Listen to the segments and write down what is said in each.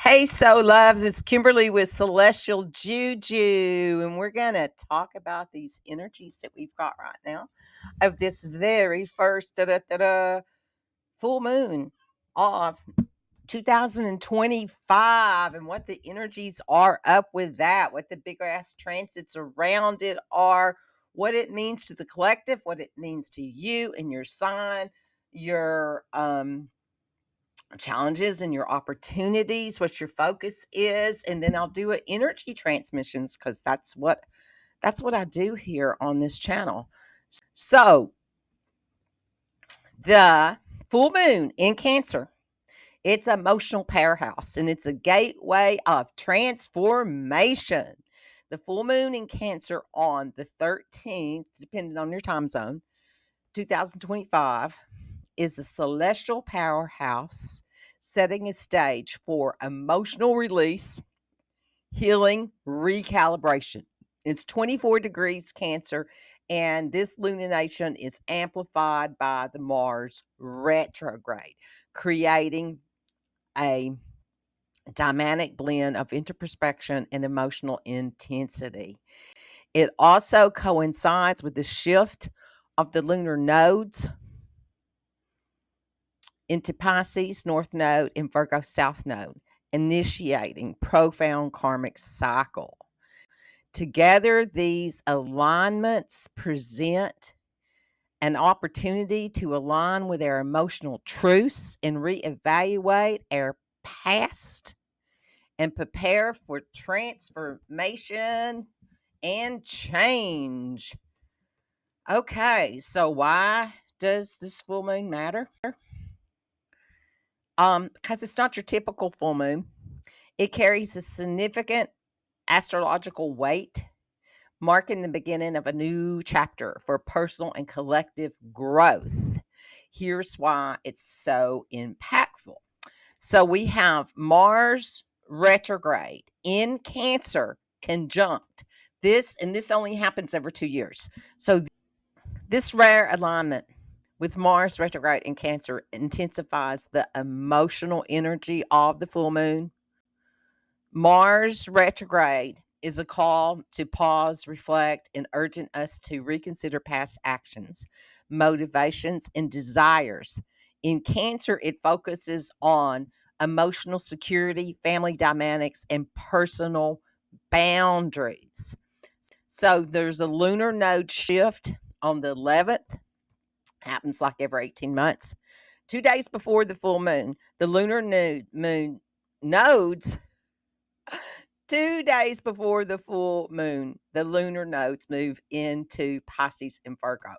Hey, so loves, it's Kimberly with Celestial Juju, and we're going to talk about these energies that we've got right now of this very first full moon of 2025 and what the energies are up with that, what the big ass transits around it are, what it means to the collective, what it means to you and your sign, your challenges and your opportunities, what your focus is, and then I'll do a energy transmissions because that's what I do here on this channel. So the full moon in Cancer, it's emotional powerhouse and it's a gateway of transformation. The full moon in Cancer on the 13th, depending on your time zone, 2025, is a celestial powerhouse setting a stage for emotional release, healing, recalibration. It's 24 degrees Cancer, and this lunation is amplified by the Mars retrograde, creating a dynamic blend of introspection and emotional intensity. It also coincides with the shift of the lunar nodes into Pisces North Node and Virgo South Node, initiating profound karmic cycle. Together, these alignments present an opportunity to align with our emotional truths and reevaluate our past and prepare for transformation and change. Okay, so why does this full moon matter? Because it's not your typical full moon. It carries a significant astrological weight, marking the beginning of a new chapter for personal and collective growth. Here's why it's so impactful. So we have Mars retrograde in Cancer conjunct. This only happens every 2 years. So this rare alignment with Mars retrograde in Cancer intensifies the emotional energy of the full moon. Mars retrograde is a call to pause, reflect, and urging us to reconsider past actions, motivations, and desires. In Cancer, it focuses on emotional security, family dynamics, and personal boundaries. So there's a lunar node shift on the 11th, happens like every 18 months. 2 days before the full moon, the lunar moon nodes 2 days before the full moon, the lunar nodes move into Pisces and Virgo.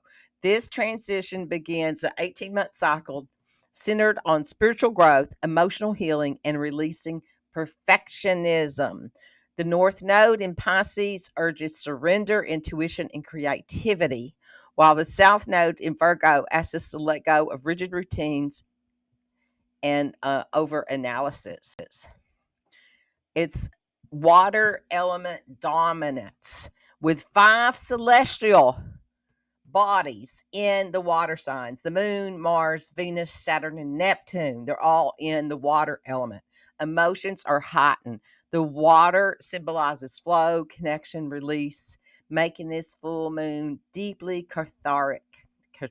This transition begins an 18-month cycle centered on spiritual growth, emotional healing, and releasing perfectionism. The North Node in Pisces urges surrender, intuition, and creativity, while the South Node in Virgo asks us to let go of rigid routines and over analysis. It's water element dominance with 5 celestial bodies in the water signs: the moon, Mars, Venus, Saturn, and Neptune. They're all in the water element. Emotions are heightened. The water symbolizes flow, connection, release, making this full moon deeply cathartic. Is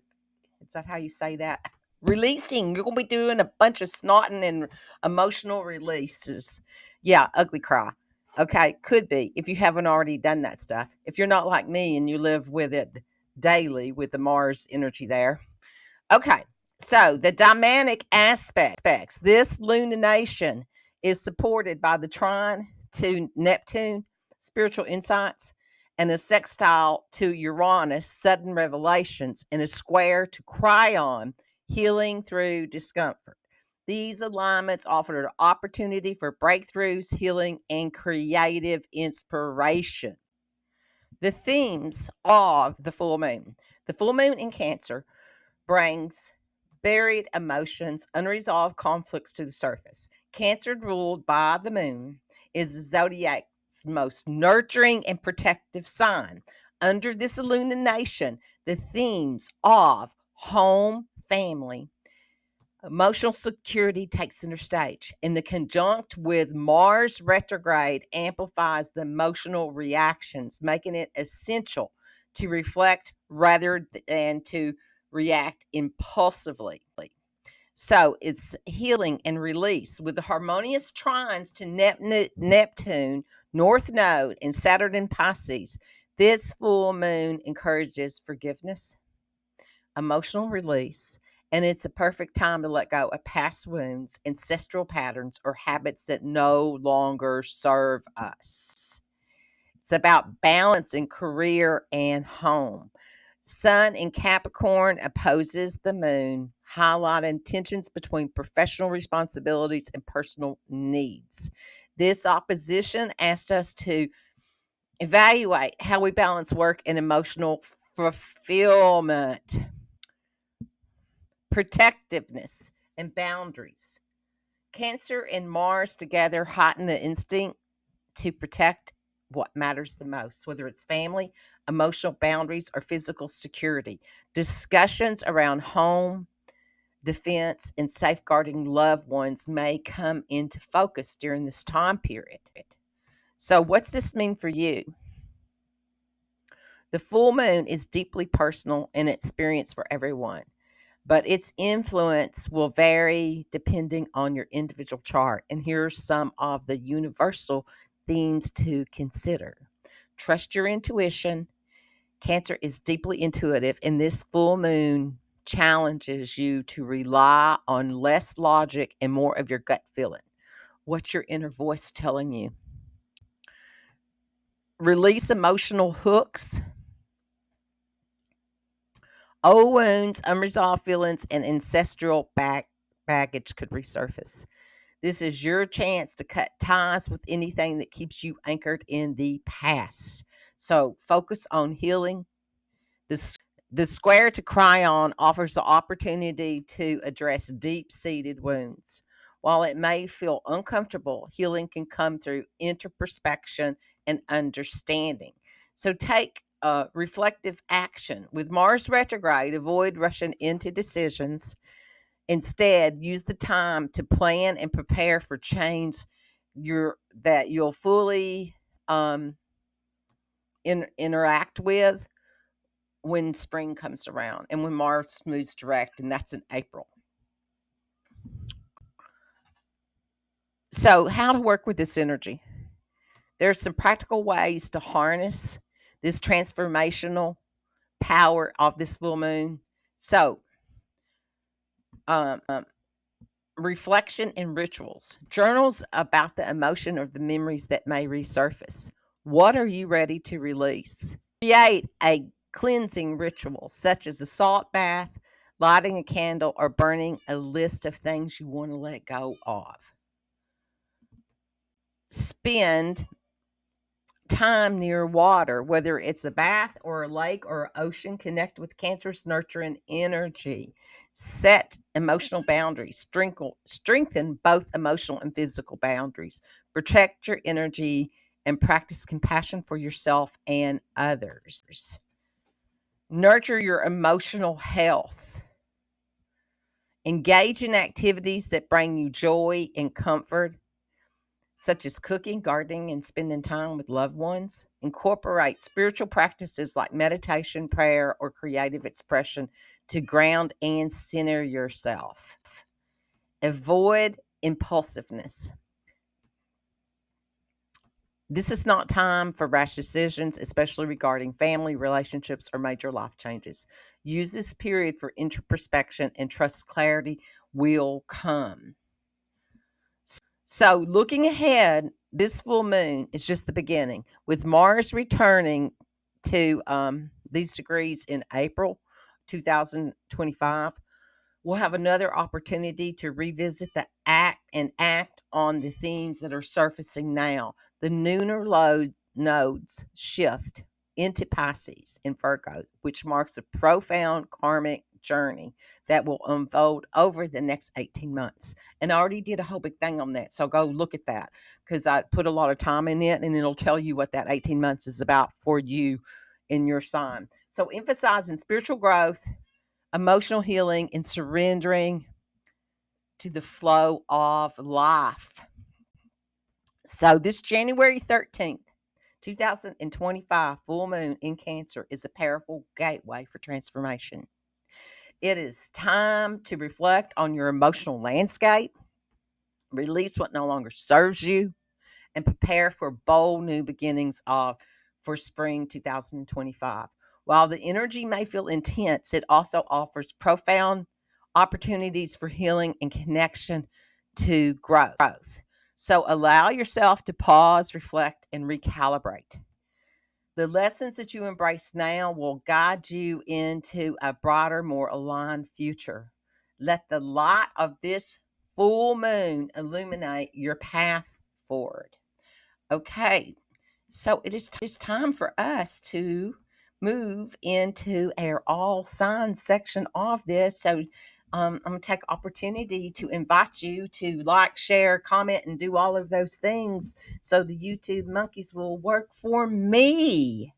that how you say that? Releasing. You're going to be doing a bunch of snotting and emotional releases. Yeah, ugly cry. Okay, could be if you haven't already done that stuff. If you're not like me and you live with it daily with the Mars energy there. Okay, so the dynamic aspects. This lunation is supported by the trine to Neptune, spiritual insights, and a sextile to Uranus, sudden revelations, and a square to Chiron, healing through discomfort. These alignments offer an opportunity for breakthroughs, healing, and creative inspiration. The themes of the full moon. The full moon in Cancer brings buried emotions, unresolved conflicts to the surface. Cancer, ruled by the moon, is the zodiac's most nurturing and protective sign. Under this illumination, the themes of home, family, Emotional security takes center stage, and the conjunct with Mars retrograde amplifies the emotional reactions, making it essential to reflect rather than to react impulsively. So it's healing and release with the harmonious trines to Neptune, North Node, and Saturn in Pisces. This full moon encourages forgiveness, emotional release, and it's a perfect time to let go of past wounds, ancestral patterns, or habits that no longer serve us. It's about balance in career and home. Sun in Capricorn opposes the moon, highlighting tensions between professional responsibilities and personal needs. This opposition asked us to evaluate how we balance work and emotional fulfillment, protectiveness, and boundaries. Cancer and Mars together heighten the instinct to protect what matters the most, whether it's family, emotional boundaries, or physical security. Discussions around home, defense, and safeguarding loved ones may come into focus during this time period. So, what's this mean for you? The full moon is deeply personal and experience for everyone, but its influence will vary depending on your individual chart. And here's some of the universal themes to consider. Trust your intuition. Cancer is deeply intuitive, and this full moon challenges you to rely on less logic and more of your gut feeling. What's your inner voice telling you? Release emotional hooks. Old wounds, unresolved feelings, and ancestral baggage could resurface. This is your chance to cut ties with anything that keeps you anchored in the past. So focus on healing. The square to cry on offers the opportunity to address deep seated wounds. While it may feel uncomfortable, healing can come through introspection and understanding. So take reflective action. With Mars retrograde, avoid rushing into decisions. Instead, use the time to plan and prepare for change that you'll fully um, interact with when spring comes around and when Mars moves direct, and that's in April. So, how to work with this energy? There's some practical ways to harness this transformational power of this full moon. So, um, reflection and rituals, journals about the emotion or the memories that may resurface. What are you ready to release? Create a cleansing ritual, such as a salt bath, lighting a candle, or burning a list of things you want to let go of. Spend time near water, whether it's a bath or a lake or an ocean. Connect with Cancer's nurturing energy. Set emotional boundaries. Strengthen both emotional and physical boundaries. Protect your energy and practice compassion for yourself and others. Nurture your emotional health. Engage in activities that bring you joy and comfort, such as cooking, gardening, and spending time with loved ones. Incorporate spiritual practices like meditation, prayer, or creative expression to ground and center yourself. Avoid impulsiveness. This is not time for rash decisions, especially regarding family, relationships, or major life changes. Use this period for introspection and trust clarity will come. So, looking ahead, this full moon is just the beginning. With Mars returning to these degrees in April 2025, we'll have another opportunity to revisit the act on the themes that are surfacing now. The lunar nodes shift into Pisces in Virgo, which marks a profound karmic journey that will unfold over the next 18 months. And I already did a whole big thing on that. So go look at that because I put a lot of time in it and it'll tell you what that 18 months is about for you in your sign. So emphasizing spiritual growth, emotional healing, and surrendering to the flow of life. So this January 13th, 2025 full moon in Cancer is a powerful gateway for transformation. It is time to reflect on your emotional landscape, release what no longer serves you, and prepare for bold new beginnings for spring 2025. While the energy may feel intense, it also offers profound opportunities for healing and connection to growth. So allow yourself to pause, reflect, and recalibrate. The lessons that you embrace now will guide you into a brighter, more aligned future. Let the light of this full moon illuminate your path forward. Okay, so it is time for us to move into our all signs section of this. So I'm going to take opportunity to invite you to like, share, comment, and do all of those things so the YouTube monkeys will work for me.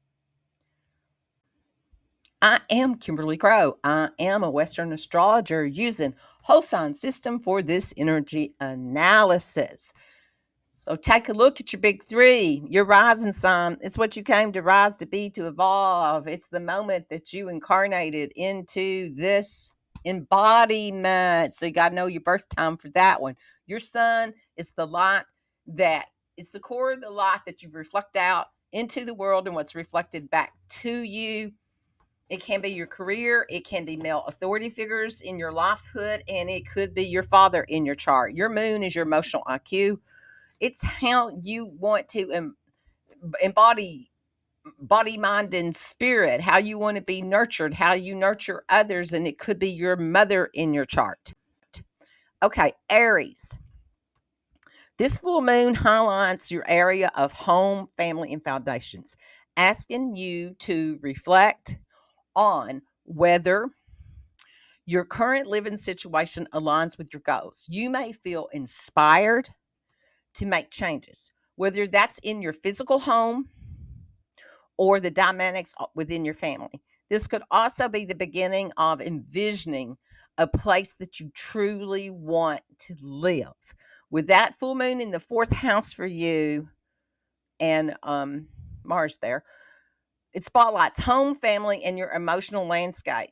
I am Kimberly Crow. I am a Western astrologer using whole sign system for this energy analysis. So take a look at your big three, your rising sign. It's what you came to rise to be, to evolve. It's the moment that you incarnated into this embodiment. So you got to know your birth time for that one. Your sun is the light that it's the core of the light that you reflect out into the world and what's reflected back to you. It can be your career. It can be male authority figures in your lifehood, and it could be your father in your chart. Your moon is your emotional IQ. It's how you want to embody body, mind, and spirit, how you want to be nurtured, how you nurture others, and it could be your mother in your chart. Okay, Aries. This full moon highlights your area of home, family, and foundations, asking you to reflect on whether your current living situation aligns with your goals. You may feel inspired to make changes, whether that's in your physical home or the dynamics within your family. This could also be the beginning of envisioning a place that you truly want to live. With that full moon in the fourth house for you and Mars there, it spotlights home, family, and your emotional landscape.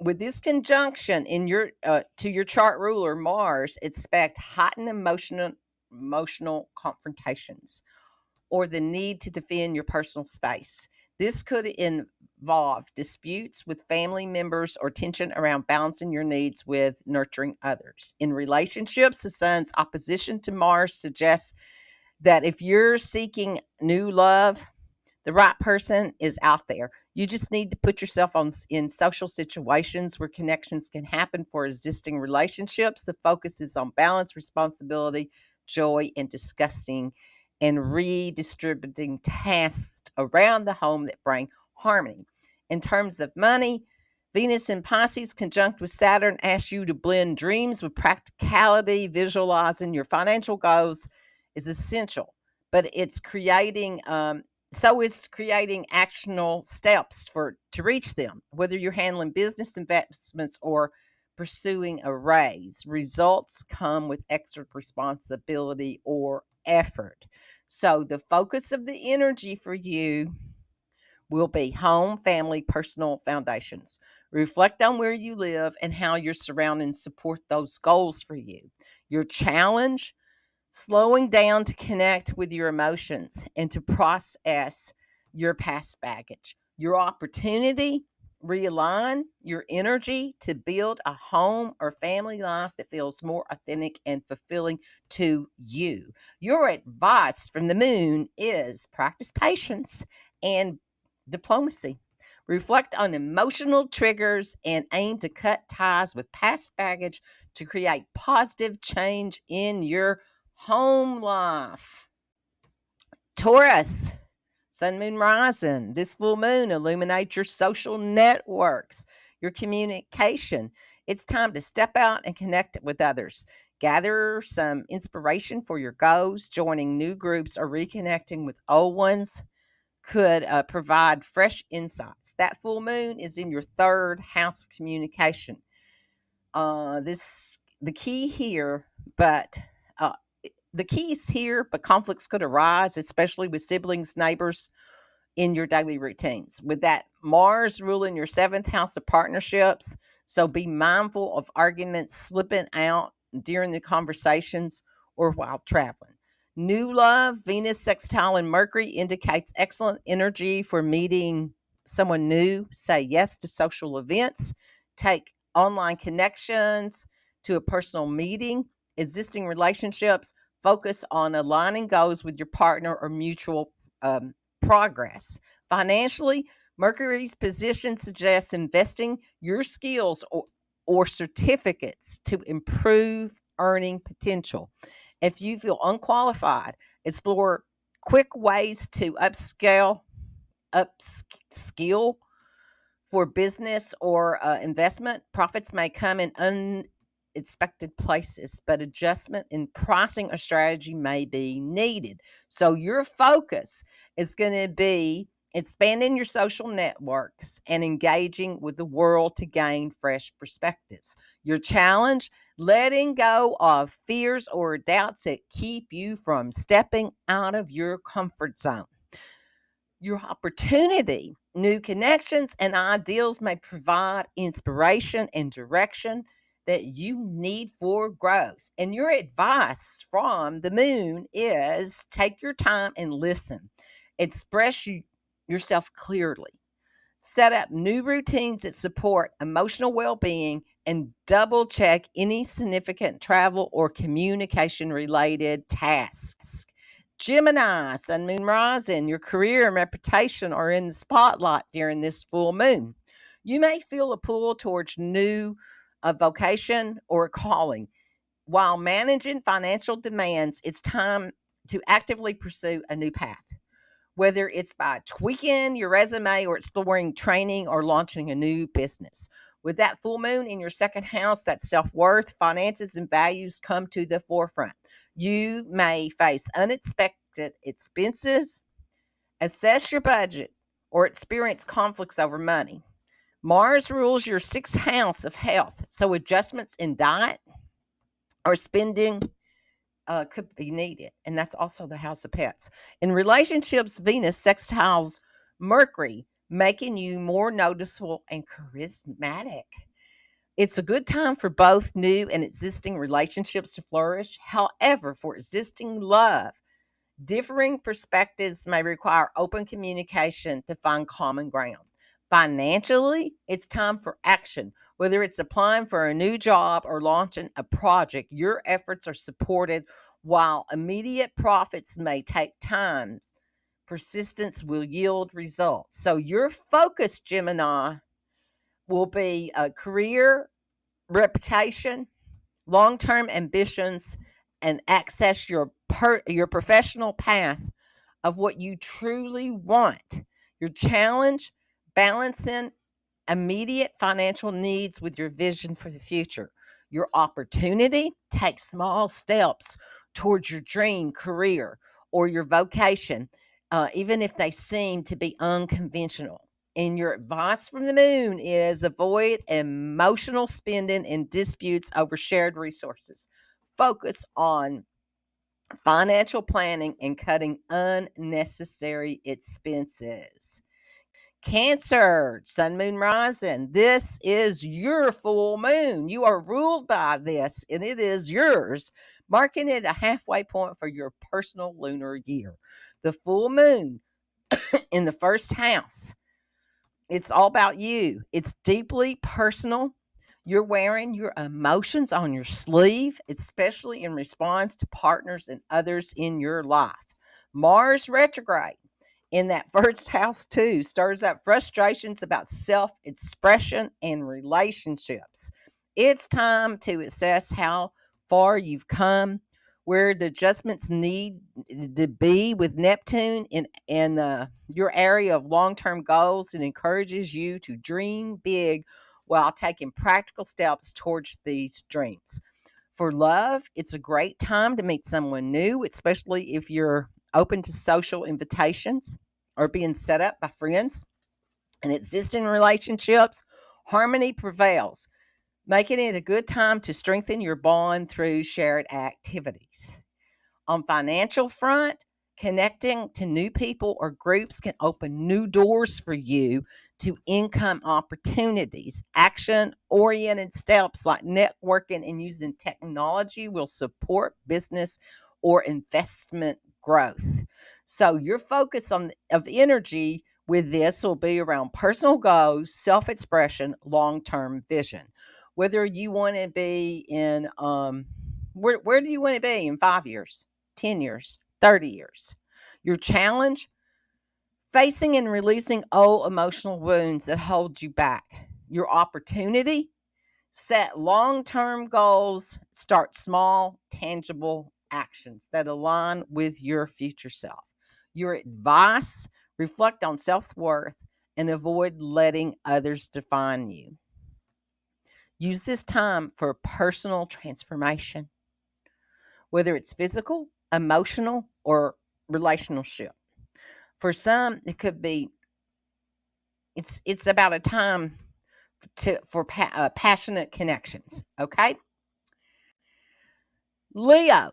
With this conjunction in your to your chart ruler Mars, expect heightened emotional confrontations or the need to defend your personal space. This could involve disputes with family members or tension around balancing your needs with nurturing others. In relationships, the sun's opposition to Mars suggests that if you're seeking new love, the right person is out there. You just need to put yourself in social situations where connections can happen. For existing relationships, the focus is on balance, responsibility, joy, and discussing and redistributing tasks around the home that bring harmony. In terms of money, Venus in Pisces conjunct with Saturn asks you to blend dreams with practicality. Visualizing your financial goals is essential, but it's creating actionable steps to reach them, whether you're handling business investments or pursuing a raise. Results come with extra responsibility or effort. So the focus of the energy for you will be home, family, personal foundations. Reflect on where you live and how your surroundings support those goals for you. Your challenge: slowing down to connect with your emotions and to process your past baggage. Your opportunity: realign your energy to build a home or family life that feels more authentic and fulfilling to you. Your advice from the moon is practice patience and diplomacy. Reflect on emotional triggers and aim to cut ties with past baggage to create positive change in your home life. Taurus, sun, moon, rising. This full moon illuminates your social networks, your communication. It's time to step out and connect with others. Gather some inspiration for your goals. Joining new groups or reconnecting with old ones could provide fresh insights. That full moon is in your third house of communication. the key here, but uh, the keys here, but conflicts could arise, especially with siblings, neighbors, in your daily routines. With that Mars ruling your seventh house of partnerships, so be mindful of arguments slipping out during the conversations or while traveling. New love, Venus sextile and Mercury indicates excellent energy for meeting someone new. Say yes to social events. Take online connections to a personal meeting. Existing relationships, focus on aligning goals with your partner or mutual progress. Financially, Mercury's position suggests investing your skills or certificates to improve earning potential. If you feel unqualified, explore quick ways to upskill for business or investment. Profits may come in unexpected places, but adjustment in pricing or strategy may be needed. So your focus is going to be expanding your social networks and engaging with the world to gain fresh perspectives. Your challenge, letting go of fears or doubts that keep you from stepping out of your comfort zone. Your opportunity, new connections and ideals may provide inspiration and direction that you need for growth. And your advice from the moon is take your time and listen. Express yourself clearly. Set up new routines that support emotional well being and double check any significant travel or communication related tasks. Gemini, Sun, Moon, Rising, your career and reputation are in the spotlight during this full moon. You may feel a pull towards new vocation or calling. While managing financial demands, it's time to actively pursue a new path, whether it's by tweaking your resume or exploring training or launching a new business. With that full moon in your second house, that self worth, finances, and values come to the forefront. You may face unexpected expenses, assess your budget, or experience conflicts over money. Mars rules your sixth house of health, so adjustments in diet or spending could be needed. And that's also the house of pets. In relationships, Venus sextiles Mercury, making you more noticeable and charismatic. It's a good time for both new and existing relationships to flourish. However, for existing love, differing perspectives may require open communication to find common ground. Financially, it's time for action. Whether it's applying for a new job or launching a project, your efforts are supported. While immediate profits may take time, persistence will yield results. So, your focus, Gemini, will be a career, reputation, long-term ambitions, and access your professional path of what you truly want. Your challenge, balancing immediate financial needs with your vision for the future. Your opportunity, take small steps towards your dream career or your vocation, even if they seem to be unconventional. And your advice from the moon is avoid emotional spending and disputes over shared resources. Focus on financial planning and cutting unnecessary expenses. Cancer, Sun, Moon, Rising. This is your full moon. You are ruled by this, and it is yours, marking it a halfway point for your personal lunar year. The full moon in the first house, it's all about you. It's deeply personal. You're wearing your emotions on your sleeve, especially in response to partners and others in your life. Mars retrograde in that first house, too, stirs up frustrations about self expression and relationships. It's time to assess how far you've come, where the adjustments need to be with Neptune in your area of long term goals. and encourages you to dream big while taking practical steps towards these dreams. For love, it's a great time to meet someone new, especially if you're open to social invitations or being set up by friends. And existing relationships, harmony prevails. making it a good time to strengthen your bond through shared activities. On financial front, connecting to new people or groups can open new doors for you to income opportunities. Action-oriented steps like networking and using technology will support business or investment growth. So your focus on of energy with this will be around personal goals, self-expression, long-term vision. Whether you want to be in where do you want to be in 5 years? 10 years, 30 years. Your challenge, facing and releasing old emotional wounds that hold you back. Your opportunity, set long term goals, start small, tangible actions that align with your future self. Your advice, reflect on self worth and avoid letting others define you. Use this time for personal transformation, whether it's physical, emotional, or relationship. For some, it could be it's about a time for passionate connections. Okay, Leo,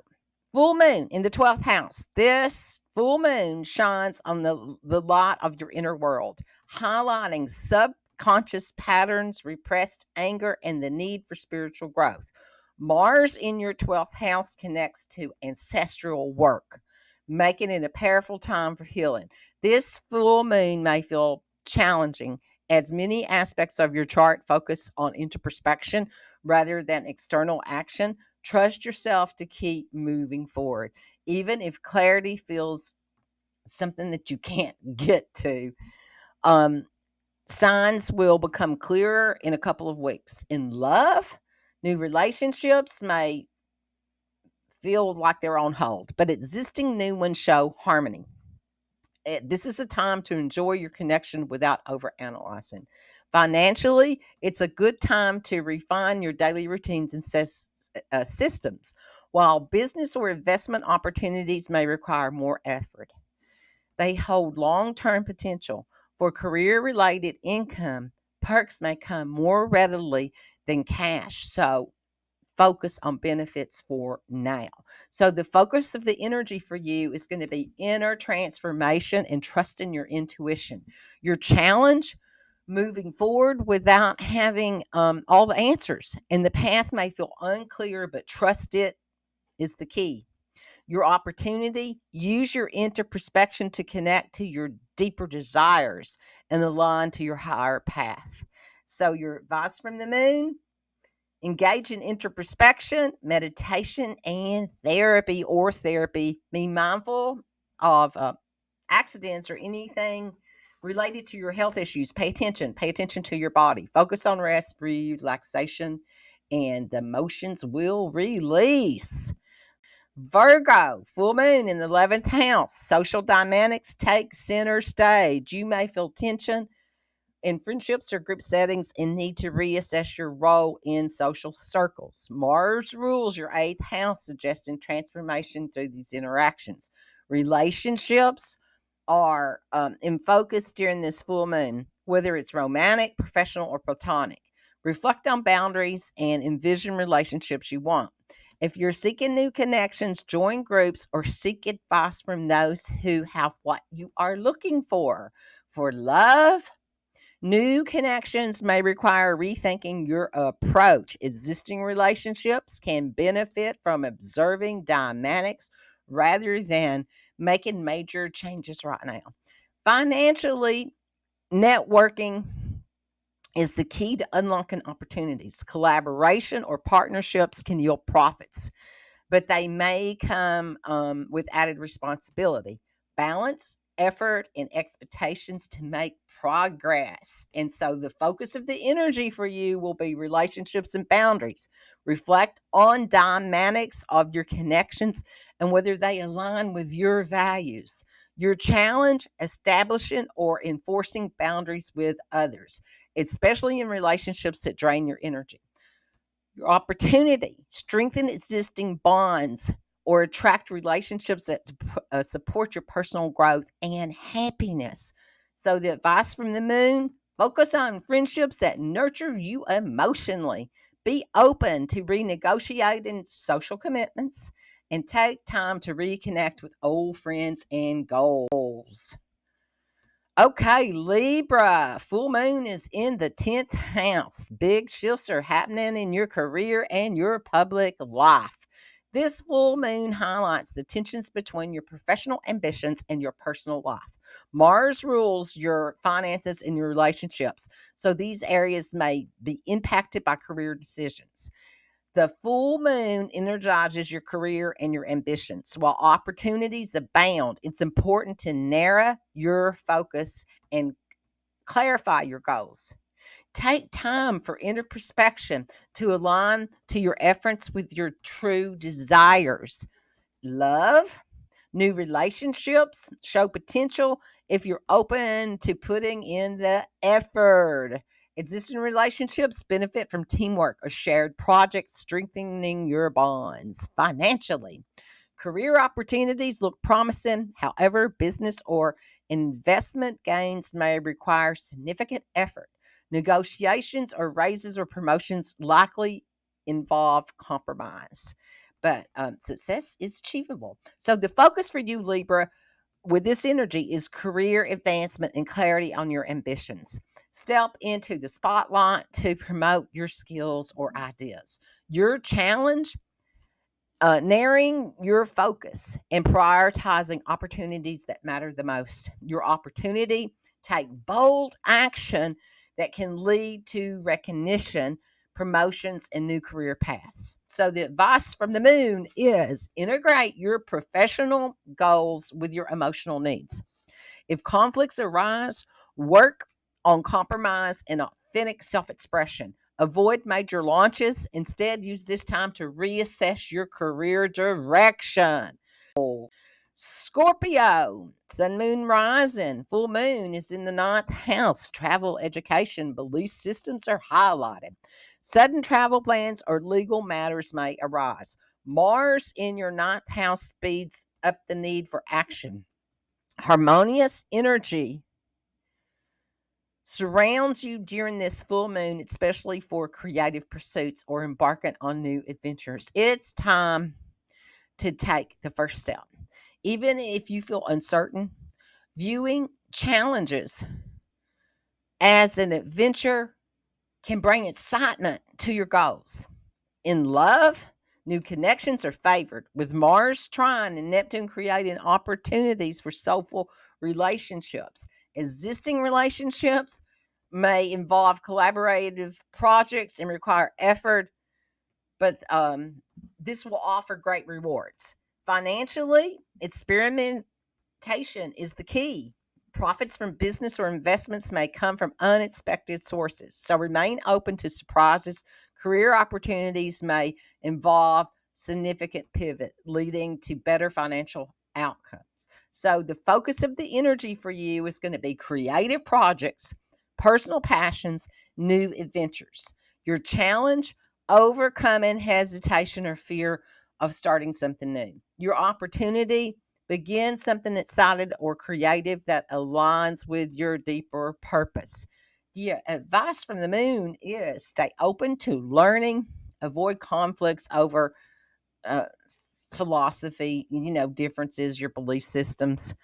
full moon in the 12th house. This full moon shines on the light of your inner world, highlighting subconscious patterns, repressed anger, and the need for spiritual growth. Mars in your 12th house connects to ancestral work, making it a powerful time for healing. This full moon may feel challenging as many aspects of your chart focus on introspection rather than external action. Trust yourself to keep moving forward, even if clarity feels something that you can't get to. Um, Signs will become clearer in a couple of weeks. In love, new relationships may feel like they're on hold, but existing new ones show harmony. This is a time to enjoy your connection without overanalyzing. Financially, it's a good time to refine your daily routines and systems, while business or investment opportunities may require more effort. They hold long term potential. For career related income, perks may come more readily than cash. So, focus on benefits for now. So the focus of the energy for you is going to be inner transformation and trusting your intuition. Your challenge, moving forward without having all the answers. And the path may feel unclear, but trust it is the key. Your opportunity, use your introspection to connect to your deeper desires and align to your higher path. So your advice from the moon, engage in introspection, meditation, and therapy or therapy. Be mindful of accidents or anything related to your health issues. Pay attention. Pay attention to your body. Focus on rest, relaxation, and the emotions will release. Virgo, full moon in the 11th house. Social dynamics take center stage. You may feel tension in friendships or group settings and need to reassess your role in social circles. Mars rules your eighth house, suggesting transformation through these interactions. Relationships are in focus during this full moon, whether it's romantic, professional, or platonic. Reflect on boundaries and envision relationships you want. If you're seeking new connections, join groups or seek advice from those who have what you are looking for. For love, new connections may require rethinking your approach. Existing relationships can benefit from observing dynamics rather than making major changes right now. Financially, networking is the key to unlocking opportunities. Collaboration or partnerships can yield profits, but they may come with added responsibility, balance, effort, and expectations to make progress. And so the focus of the energy for you will be relationships and boundaries. Reflect on dynamics of your connections and whether they align with your values. Your challenge, establishing or enforcing boundaries with others, especially in relationships that drain your energy. Your opportunity, strengthen existing bonds or attract relationships that support your personal growth and happiness. So, the advice from the moon, focus on friendships that nurture you emotionally. Be open to renegotiating social commitments and take time to reconnect with old friends and goals. Okay, Libra, full moon is in the 10th house. Big shifts are happening in your career and your public life. This full moon highlights the tensions between your professional ambitions and your personal life. Mars rules your finances and your relationships, so these areas may be impacted by career decisions. The full moon energizes your career and your ambitions. While opportunities abound, it's important to narrow your focus and clarify your goals. Take time for introspection to align to your efforts with your true desires. Love, new relationships show potential if you're open to putting in the effort. Existing relationships benefit from teamwork or shared projects, strengthening your bonds. Financially, career opportunities look promising. However, business or investment gains may require significant effort. Negotiations or raises or promotions likely involve compromise, but success is achievable. So, the focus for you, Libra, with this energy is career advancement and clarity on your ambitions. Step into the spotlight to promote your skills or ideas. Your challenge, narrowing your focus and prioritizing opportunities that matter the most. Your opportunity, take bold action that can lead to recognition, promotions, and new career paths. So, the advice from the moon is integrate your professional goals with your emotional needs. If conflicts arise, work on compromise and authentic self expression. Avoid major launches. Instead, use this time to reassess your career direction. Scorpio, sun, moon, rising, full moon is in the ninth house. Travel, education, belief systems are highlighted. Sudden travel plans or legal matters may arise. Mars in your ninth house speeds up the need for action. Harmonious energy surrounds you during this full moon, especially for creative pursuits or embarking on new adventures. It's time to take the first step. Even if you feel uncertain, viewing challenges as an adventure can bring excitement to your goals. In love, new connections are favored, with Mars trine and Neptune creating opportunities for soulful relationships. Existing relationships may involve collaborative projects and require effort, but this will offer great rewards. Financially, experimentation is the key. Profits from business or investments may come from unexpected sources, so remain open to surprises. Career opportunities may involve significant pivot, leading to better financial outcomes. So, the focus of the energy for you is going to be creative projects, personal passions, new adventures. Your challenge, overcoming hesitation or fear of starting something new. Your opportunity, begin something excited or creative that aligns with your deeper purpose. The advice from the moon is stay open to learning, avoid conflicts over uh, philosophy, differences, your belief systems.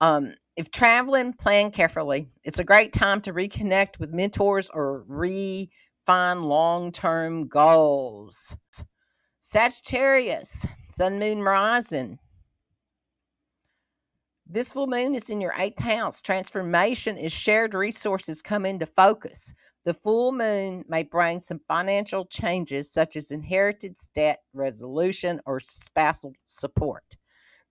If traveling, plan carefully. It's a great time to reconnect with mentors or refine long term goals. Sagittarius, sun, moon, rising. This full moon is in your eighth house. Transformation is shared resources come into focus. The full moon may bring some financial changes, such as inheritance, debt resolution, or spousal support.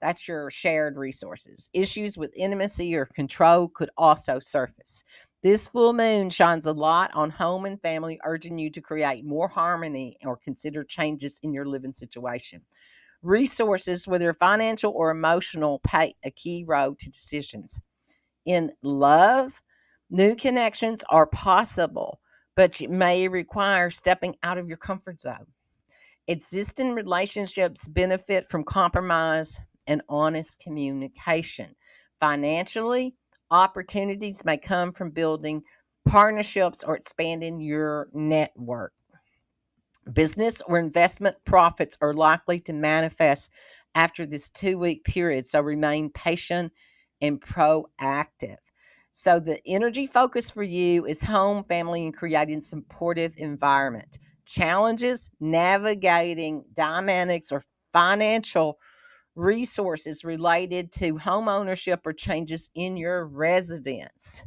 That's your shared resources. Issues with intimacy or control could also surface. This full moon shines a light on home and family, urging you to create more harmony or consider changes in your living situation. Resources, whether financial or emotional, play a key role to decisions. In love, new connections are possible, but it may require stepping out of your comfort zone. Existing relationships benefit from compromise and honest communication. Financially, opportunities may come from building partnerships or expanding your network. Business or investment profits are likely to manifest after this 2 week period. So remain patient and proactive. So the energy focus for you is home, family, and creating supportive environment. Challenges, navigating dynamics or financial resources related to home ownership or changes in your residence.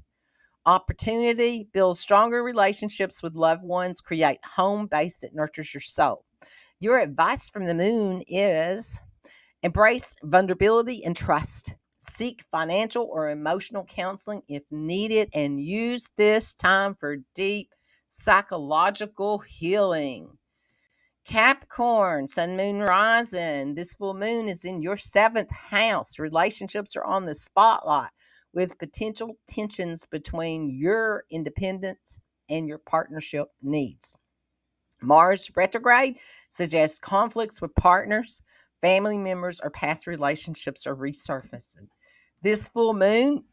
Opportunity, build stronger relationships with loved ones, create home base that nurtures your soul. Your advice from the moon is embrace vulnerability and trust. Seek financial or emotional counseling if needed, and use this time for deep psychological healing. Capricorn, Sun, Moon, Rising. This full moon is in your seventh house. Relationships are on the spotlight with potential tensions between your independence and your partnership needs. Mars retrograde suggests conflicts with partners, family members, or past relationships are resurfacing. This full moon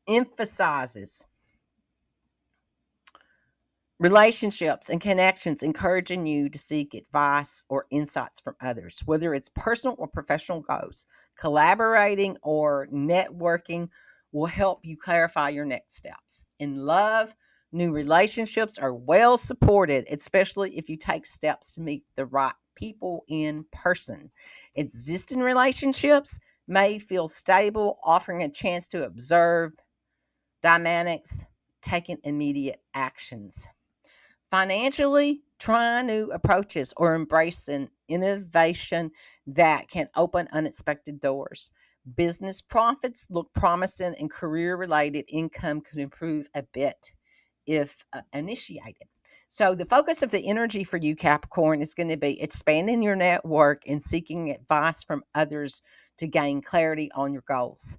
emphasizes relationships and connections, encouraging you to seek advice or insights from others, whether it's personal or professional goals. Collaborating or networking will help you clarify your next steps. In love, new relationships are well supported, especially if you take steps to meet the right people in person. Existing relationships may feel stable, offering a chance to observe dynamics, taking immediate actions. Financially, try new approaches or embrace an innovation that can open unexpected doors. Business profits look promising, and career related income could improve a bit if initiated. So, the focus of the energy for you, Capricorn, is going to be expanding your network and seeking advice from others to gain clarity on your goals.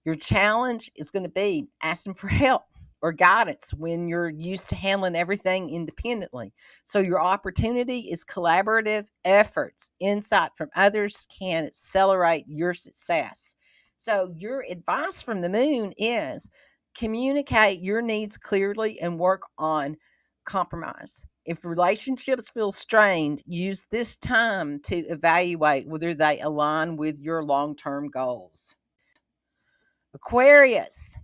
Your challenge is going to be asking for help or guidance when you're used to handling everything independently. So, your opportunity is collaborative efforts. Insight from others can accelerate your success. So, your advice from the moon is communicate your needs clearly and work on compromise. If relationships feel strained, use this time to evaluate whether they align with your long term goals. Aquarius.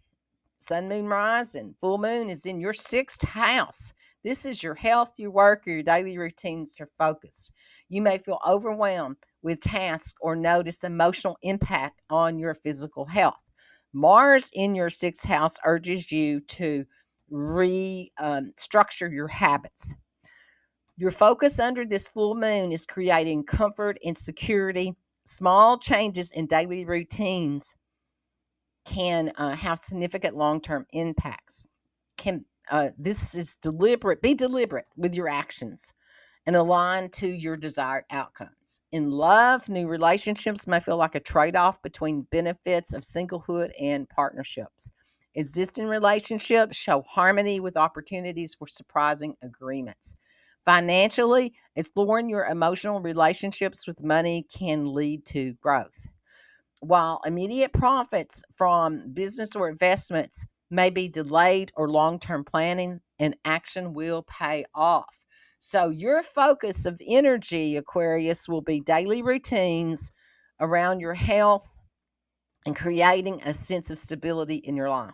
Sun, moon, rising. Full moon is in your sixth house. This is your health, your work, or your daily routines are focused. You may feel overwhelmed with tasks or notice emotional impact on your physical health. Mars in your sixth house urges you to restructure your habits. Your focus under this full moon is creating comfort and security. Small changes in daily routines can have significant long-term impacts. Can This is deliberate. Be deliberate with your actions and align to your desired outcomes. In love, new relationships may feel like a trade-off between benefits of singlehood and partnerships. Existing relationships show harmony with opportunities for surprising agreements. Financially, exploring your emotional relationships with money can lead to growth. While immediate profits from business or investments may be delayed or long term planning, and action will pay off. So, your focus of energy, Aquarius, will be daily routines around your health and creating a sense of stability in your life.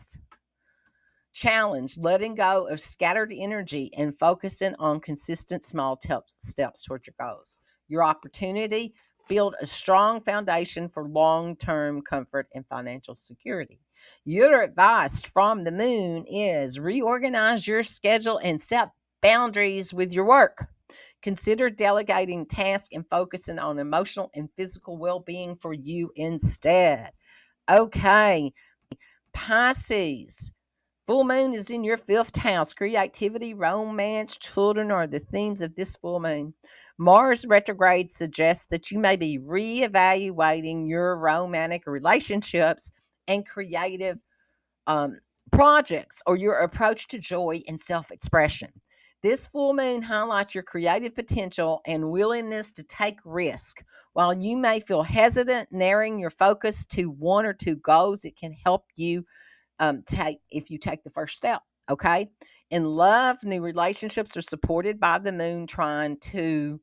Challenge, letting go of scattered energy and focusing on consistent small steps towards your goals. Your opportunity, build a strong foundation for long term comfort and financial security. Your advice from the moon is reorganize your schedule and set boundaries with your work. Consider delegating tasks and focusing on emotional and physical well being for you instead. Okay, Pisces. Full moon is in your fifth house. Creativity, romance, children are the themes of this full moon. Mars retrograde suggests that you may be reevaluating your romantic relationships and creative um, projects or your approach to joy and self expression. This full moon highlights your creative potential and willingness to take risk. While you may feel hesitant, narrowing your focus to one or two goals, it can help you take if you take the first step. Okay. In love, new relationships are supported by the moon trying to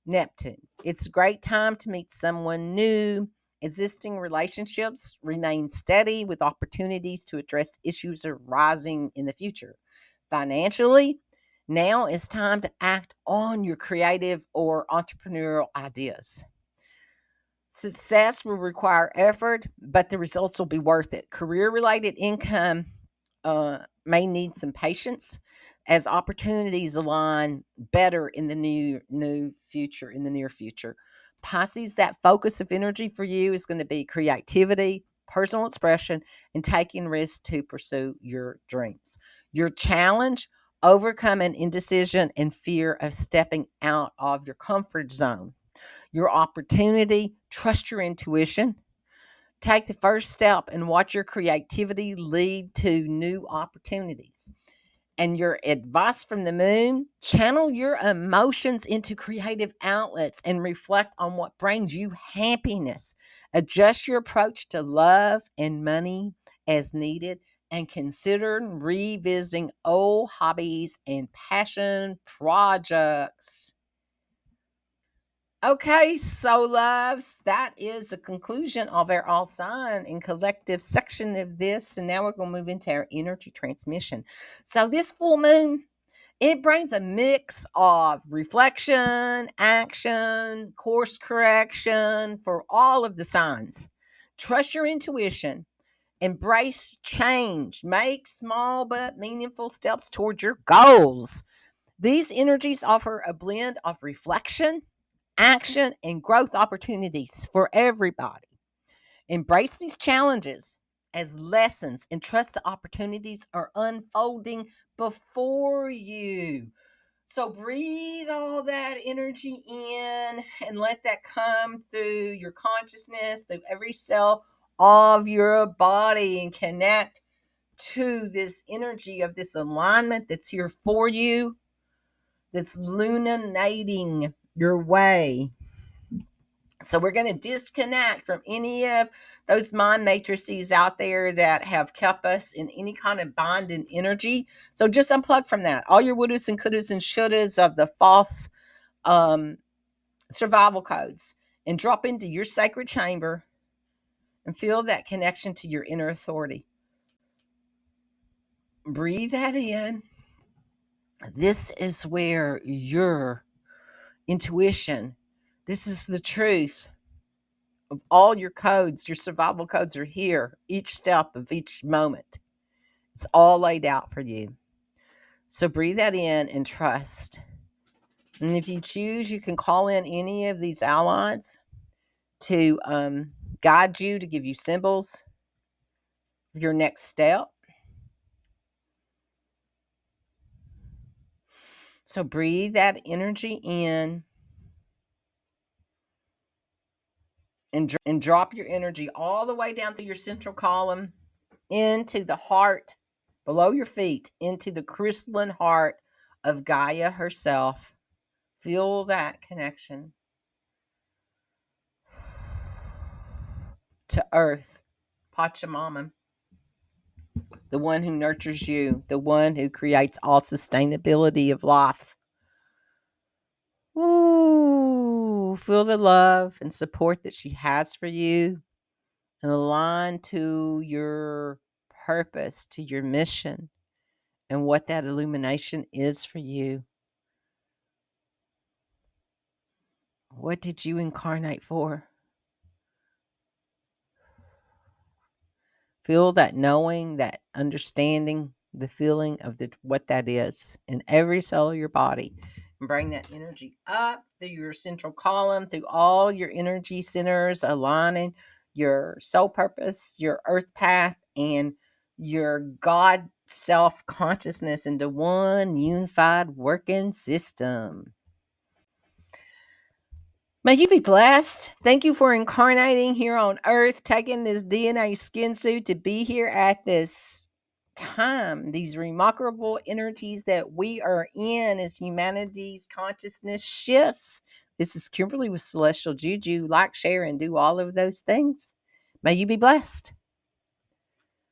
Neptune. It's a great time to meet someone new. Existing relationships remain steady with opportunities to address issues arising in the future. Financially, now it's time to act on your creative or entrepreneurial ideas. Success will require effort, but the results will be worth it. Career related income may need some patience as opportunities align better in the near future. Pisces, that focus of energy for you is going to be creativity, personal expression, and taking risks to pursue your dreams. Your challenge, overcoming indecision and fear of stepping out of your comfort zone. Your opportunity, trust your intuition. Take the first step and watch your creativity lead to new opportunities. And your advice from the moon, channel your emotions into creative outlets and reflect on what brings you happiness. Adjust your approach to love and money as needed, and consider revisiting old hobbies and passion projects. Okay, so loves, that is the conclusion of our all sign and collective section of this. And now we're going to move into our energy transmission. So, this full moon, it brings a mix of reflection, action, course correction for all of the signs. Trust your intuition, embrace change, make small but meaningful steps toward your goals. These energies offer a blend of reflection, action, and growth opportunities for everybody. Embrace these challenges as lessons and trust the opportunities are unfolding before you. So breathe all that energy in and let that come through your consciousness, through every cell of your body, and connect to this energy of this alignment that's here for you, that's luminating your way. So we're going to disconnect from any of those mind matrices out there that have kept us in any kind of bonding energy. So just unplug from that. All your wouldas and couldas and shouldas of the false um, survival codes, and drop into your sacred chamber and feel that connection to your inner authority. Breathe that in. This is where your intuition, this is the truth of all your codes. Your survival codes are here, each step of each moment. It's all laid out for you. So breathe that in and trust. And if you choose, you can call in any of these allies to guide you, to give you symbols of your next step. So breathe that energy in and drop your energy all the way down through your central column into the heart, below your feet, into the crystalline heart of Gaia herself. Feel that connection to Earth, Pachamama, the one who nurtures you, the one who creates all sustainability of life. Ooh, feel the love and support that she has for you, and align to your purpose, to your mission, and what that illumination is for you. What did you incarnate for? Feel that knowing, that understanding, the feeling of what that is in every cell of your body. And bring that energy up through your central column, through all your energy centers, aligning your soul purpose, your earth path, and your God self consciousness into one unified working system. May you be blessed. Thank you for incarnating here on Earth, taking this DNA skin suit to be here at this time, these remarkable energies that we are in as humanity's consciousness shifts. This is Kimberly with Celestial Juju. Like, share, and do all of those things. May you be blessed.